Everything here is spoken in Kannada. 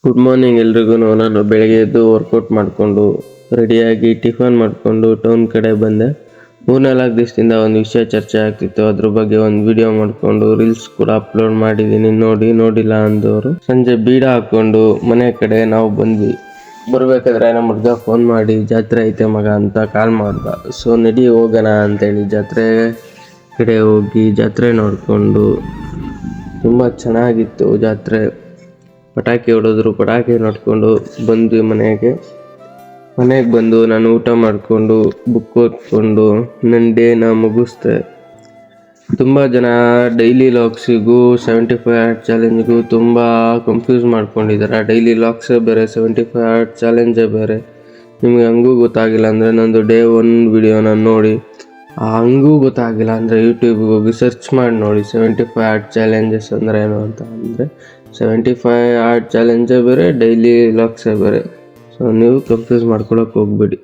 ಗುಡ್ ಮಾರ್ನಿಂಗ್ ಎಲ್ರಿಗೂ. ನಾನು ಬೆಳಗ್ಗೆ ಎದ್ದು ವರ್ಕೌಟ್ ಮಾಡಿಕೊಂಡು ರೆಡಿಯಾಗಿ ಟಿಫನ್ ಮಾಡಿಕೊಂಡು ಟೌನ್ ಕಡೆ ಬಂದೆ. 3-4 ದಿವಸದಿಂದ ಒಂದು ವಿಷಯ ಚರ್ಚೆ ಆಗ್ತಿತ್ತು, ಅದ್ರ ಬಗ್ಗೆ ಒಂದು ವಿಡಿಯೋ ಮಾಡಿಕೊಂಡು ರೀಲ್ಸ್ ಕೂಡ ಅಪ್ಲೋಡ್ ಮಾಡಿದ್ದೀನಿ. ನೋಡಿಲ್ಲ ಅಂದವರು ಸಂಜೆ ಬೀಡ ಹಾಕೊಂಡು ಮನೆ ಕಡೆ ನಾವು ಬಂದ್ವಿ. ಬರ್ಬೇಕಾದ್ರೆ ನಮ್ಮ ಹುಡುಗ ಫೋನ್ ಮಾಡಿ ಜಾತ್ರೆ ಐತೆ ಮಗ ಅಂತ ಕಾಲ್ ಮಾಡ್ದ. ಸೊ ನಡಿ ಹೋಗೋಣ ಅಂತೇಳಿ ಜಾತ್ರೆ ಕಡೆ ಹೋಗಿ ಜಾತ್ರೆ ನೋಡಿಕೊಂಡು ತುಂಬ ಚೆನ್ನಾಗಿತ್ತು ಜಾತ್ರೆ. ಪಟಾಕಿ ಹೊಡೆದ್ರು, ಪಟಾಕಿ ನೋಡ್ಕೊಂಡು ಬಂದ್ವಿ ಮನೆಗೆ ಬಂದು ನಾನು ಊಟ ಮಾಡಿಕೊಂಡು ಬುಕ್ ಓದ್ಕೊಂಡು ನನ್ನ ಡೇನ ಮುಗಿಸ್ದೆ. ತುಂಬ ಜನ ಡೈಲಿ ಲಾಕ್ಸಿಗೂ 75 ಹಾರ್ಟ್ ಚಾಲೆಂಜ್ಗೂ ತುಂಬ ಕನ್ಫ್ಯೂಸ್ ಮಾಡ್ಕೊಂಡಿದ್ದಾರೆ. ಡೈಲಿ ಲಾಕ್ಸೇ ಬೇರೆ, 75 ಹಾರ್ಟ್ ಚಾಲೆಂಜೇ ಬೇರೆ. ನಿಮಗೆ ಹಂಗೂ ಗೊತ್ತಾಗಿಲ್ಲ ಅಂದರೆ ನಂದು ಡೇ 1 ವಿಡಿಯೋನ ನೋಡಿ, ಹಂಗೂ ಗೊತ್ತಾಗಿಲ್ಲ ಅಂದರೆ ಯೂಟ್ಯೂಬ್ಗೆ ಹೋಗಿ ಸರ್ಚ್ ಮಾಡಿ ನೋಡಿ 75 ಹಾರ್ಟ್ ಚಾಲೆಂಜಸ್ ಅಂದರೆ ಏನು ಅಂತ. ಅಂದರೆ 75 ಹಾರ್ಟ್ ಚಾಲೆಂಜೇ ಬೇರೆ, ಡೈಲಿ ಲಾಕ್ಸೇ ಬೇರೆ. ಸೊ ನೀವು ಕನ್ಫ್ಯೂಸ್ ಮಾಡ್ಕೊಳಕ್ಕೆ ಹೋಗ್ಬೇಡಿ.